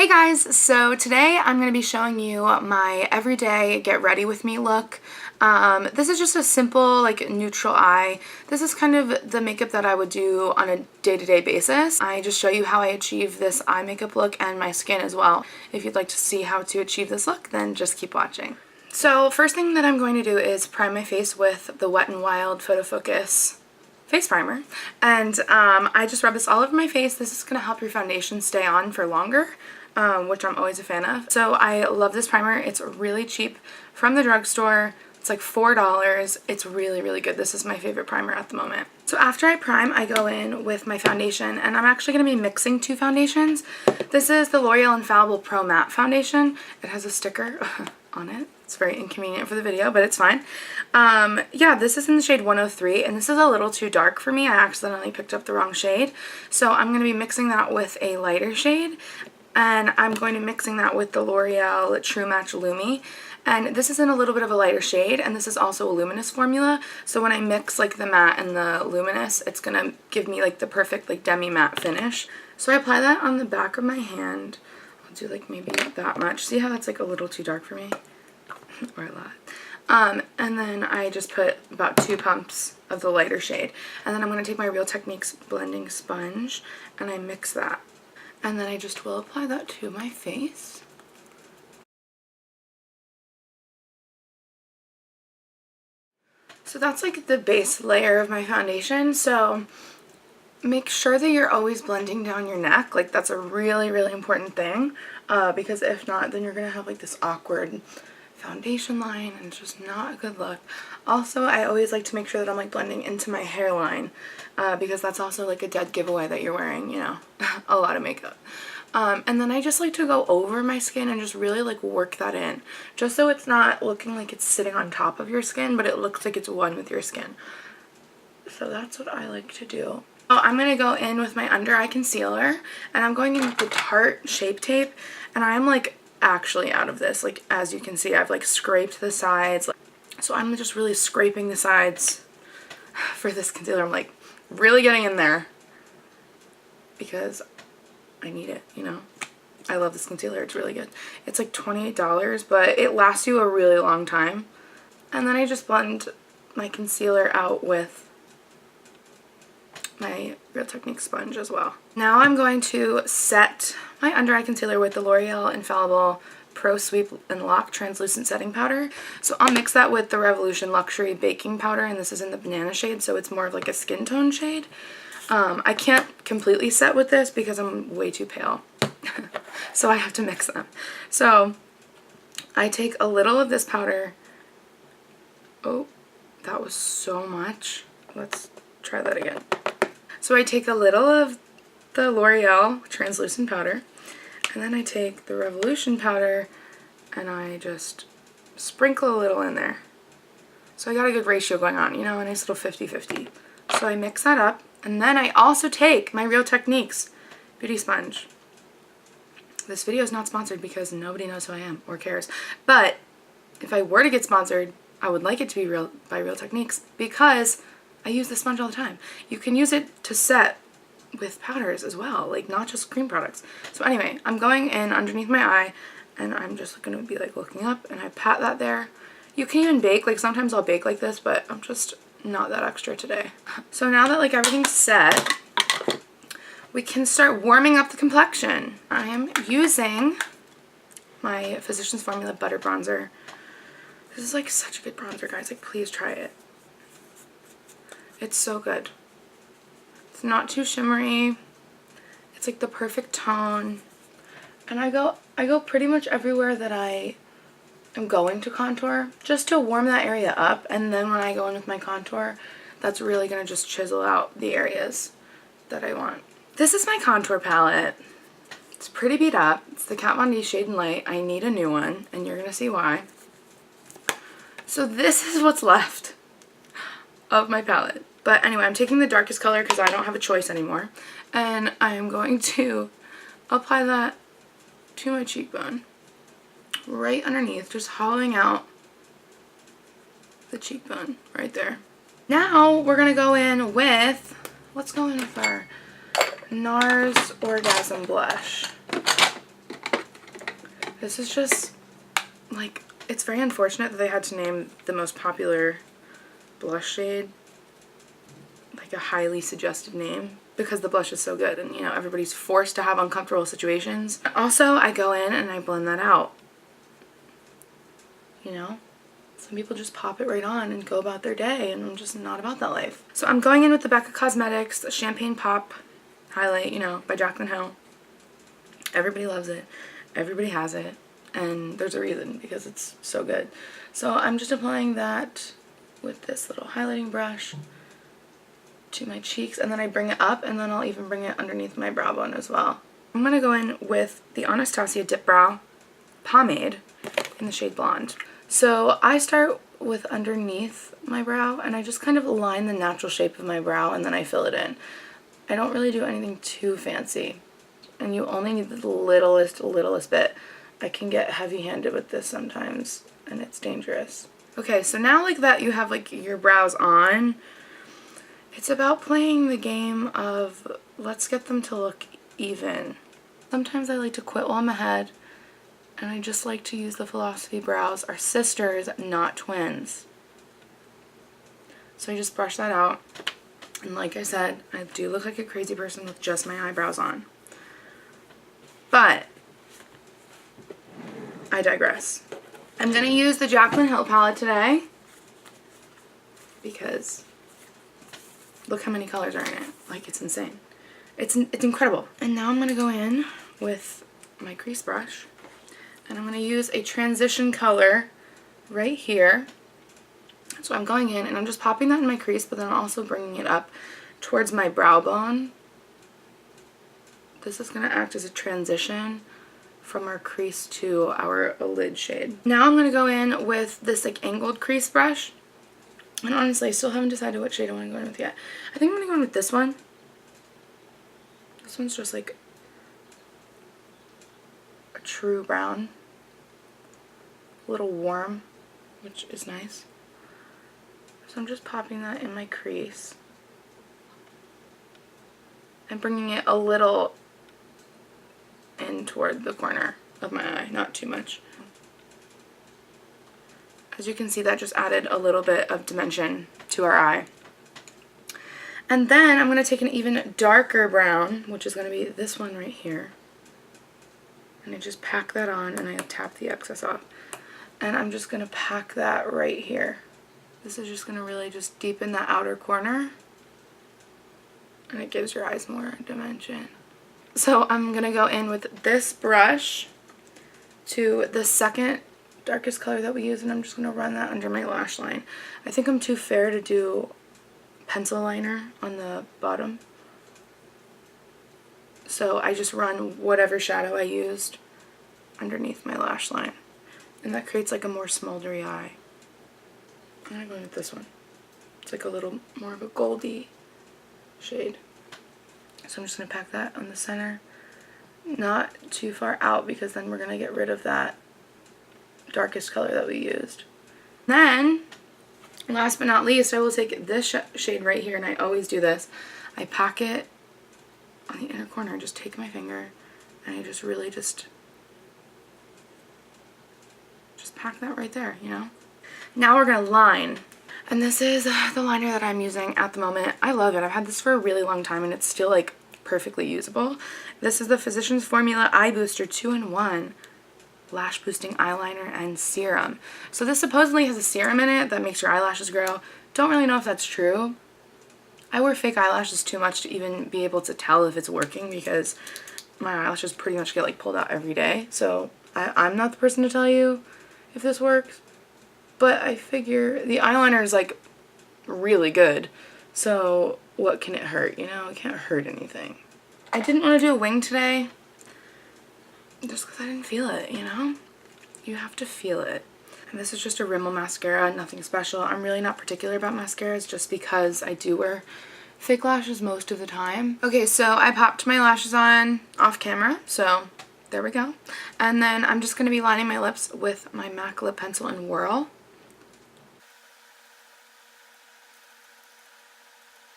Hey guys, so today I'm going to be showing you my everyday get ready with me look. This is just a simple like neutral eye. This is kind of the makeup that I would do on a day-to-day basis. I just show you how I achieve this eye makeup look and my skin as well. If you'd like to see how to achieve this look, then just keep watching. So first thing that I'm going to do is prime my face with the Wet n Wild Photo Focus face primer, and I just rub this all over my face. This is going to help your foundation stay on for longer, which I'm always a fan of. So I love this primer. It's really cheap from the drugstore. It's like $4. It's really, really good. This is my favorite primer at the moment. So after I prime, I go in with my foundation, and I'm actually going to be mixing two foundations. This is the L'Oreal Infallible Pro Matte Foundation. It has a sticker on it. It's very inconvenient for the video, but it's fine. Yeah, this is in the shade 103, and this is a little too dark for me. I accidentally picked up the wrong shade. So I'm going to be mixing that with a lighter shade, and I'm going to be mixing that with the L'Oreal True Match Lumi. And this is in a little bit of a lighter shade, and this is also a luminous formula. So when I mix like the matte and the luminous, it's going to give me like the perfect like demi-matte finish. So I apply that on the back of my hand. I'll do like maybe that much. See how that's like a little too dark for me? Or a lot. And then I just put about 2 pumps of the lighter shade. And then I'm going to take my Real Techniques blending sponge and I mix that. And then I just will apply that to my face. So that's like the base layer of my foundation. So make sure that you're always blending down your neck. Like that's a really, really important thing. Because if not, then you're going to have like this awkward foundation line and it's just not a good look. Also, I always like to make sure that I'm like blending into my hairline because that's also like a dead giveaway that you're wearing, you know, a lot of makeup. And then I just like to go over my skin and just really like work that in, just so it's not looking like it's sitting on top of your skin, but it looks like it's one with your skin. So that's what I like to do. Oh, I'm going to go in with my under eye concealer, and I'm going in with the Tarte Shape Tape, and I'm like actually out of this. Like as you can see, I've like scraped the sides, so I'm just really scraping the sides for this concealer. I'm like really getting in there because I need it, you know. I love this concealer. It's really good. It's like $28, but it lasts you a really long time. And then I just blend my concealer out with my Real Techniques sponge as well. Now I'm going to set my under eye concealer with the L'Oreal Infallible Pro Sweep and Lock Translucent Setting Powder. So I'll mix that with the Revolution Luxury Baking Powder, and this is in the banana shade, so it's more of like a skin tone shade. I can't completely set with this because I'm way too pale. So I have to mix them. So I take a little of this powder. Oh, that was so much. Let's try that again. So I take a little of the L'Oreal translucent powder, and then I take the Revolution powder and I just sprinkle a little in there. So I got a good ratio going on, you know, a nice little 50-50. So I mix that up, and then I also take my Real Techniques beauty sponge. This video is not sponsored because nobody knows who I am or cares, but if I were to get sponsored, I would like it to be by Real Techniques because I use this sponge all the time. You can use it to set with powders as well, like not just cream products. So anyway, I'm going in underneath my eye, and I'm just going to be like looking up, and I pat that there. You can even bake, like sometimes I'll bake like this, but I'm just not that extra today. So now that like everything's set, we can start warming up the complexion. I am using my Physicians Formula Butter Bronzer. This is like such a good bronzer, guys. Like please try it. It's so good. It's not too shimmery. It's like the perfect tone. And I go pretty much everywhere that I am going to contour just to warm that area up, and then when I go in with my contour, that's really going to just chisel out the areas that I want. This is my contour palette. It's pretty beat up. It's the Kat Von D Shade and Light. I need a new one, and you're going to see why. So this is what's left of my palette. But anyway, I'm taking the darkest color because I don't have a choice anymore. And I am going to apply that to my cheekbone. Right underneath, just hollowing out the cheekbone right there. Now we're going to go in with, let's go in with our NARS Orgasm Blush. This is just, like, it's very unfortunate that they had to name the most popular blush shade like a highly suggestive name because the blush is so good and, you know, everybody's forced to have uncomfortable situations. Also, I go in and I blend that out. You know? Some people just pop it right on and go about their day, and I'm just not about that life. So I'm going in with the Becca Cosmetics Champagne Pop Highlight, you know, by Jaclyn Hill. Everybody loves it. Everybody has it. And there's a reason, because it's so good. So I'm just applying that with this little highlighting brush to my cheeks, and then I bring it up, and then I'll even bring it underneath my brow bone as well. I'm going to go in with the Anastasia Dip Brow Pomade in the shade Blonde. So I start with underneath my brow, and I just kind of line the natural shape of my brow, and then I fill it in. I don't really do anything too fancy, and you only need the littlest bit. I can get heavy-handed with this sometimes, and it's dangerous. Okay, so now like that you have like your brows on, it's about playing the game of let's get them to look even. Sometimes I like to quit while I'm ahead, and I just like to use the Philosophy brows. Are sisters, not twins. So I just brush that out. And like I said, I do look like a crazy person with just my eyebrows on. But I digress. I'm going to use the Jaclyn Hill palette today because look how many colors are in it. Like, it's insane. It's incredible. And now I'm going to go in with my crease brush, and I'm going to use a transition color right here. So I'm going in and I'm just popping that in my crease, but then I'm also bringing it up towards my brow bone. This is going to act as a transition from our crease to our lid shade. Now I'm going to go in with this like angled crease brush. And honestly, I still haven't decided what shade I want to go in with yet. I think I'm going to go in with this one. This one's just like a true brown. A little warm, which is nice. So I'm just popping that in my crease and bringing it a little in toward the corner of my eye, not too much. As you can see, that just added a little bit of dimension to our eye. And then I'm going to take an even darker brown, which is going to be this one right here. And I just pack that on, and I tap the excess off. And I'm just going to pack that right here. This is just going to really just deepen that outer corner. And it gives your eyes more dimension. So I'm going to go in with this brush to the second darkest color that we use, and I'm just going to run that under my lash line. I think I'm too fair to do pencil liner on the bottom. So I just run whatever shadow I used underneath my lash line. And that creates like a more smoldery eye. And I'm going with this one. It's like a little more of a goldy shade. So I'm just going to pack that on the center. Not too far out, because then we're going to get rid of that darkest color that we used. Then, last but not least, I will take this shade right here, and I always do this. I pack it on the inner corner. I just take my finger, and I just really just pack that right there, you know? Now we're going to line. And this is the liner that I'm using at the moment. I love it. I've had this for a really long time, and it's still like perfectly usable. This is the Physicians Formula Eye Booster 2-in-1 Lash Boosting Eyeliner and Serum. So this supposedly has a serum in it that makes your eyelashes grow. Don't really know if that's true. I wear fake eyelashes too much to even be able to tell if it's working, because my eyelashes pretty much get like pulled out every day. So I'm not the person to tell you if this works. But I figure the eyeliner is like really good. So what can it hurt? You know, it can't hurt anything. I didn't want to do a wing today just because I didn't feel it, you know? You have to feel it. And this is just a Rimmel mascara, nothing special. I'm really not particular about mascaras just because I do wear fake lashes most of the time. Okay, so I popped my lashes on off camera, so there we go. And then I'm just going to be lining my lips with my MAC lip pencil in Whirl.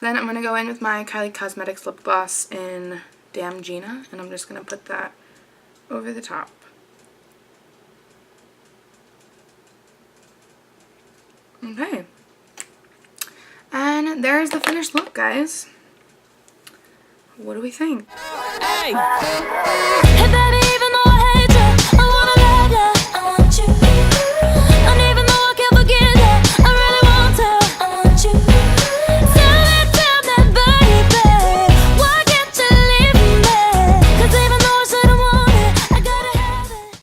Then I'm going to go in with my Kylie Cosmetics lip gloss in Damn Gina, and I'm just going to put that over the top. Okay. And there's the finished look, guys. What do we think? Hey.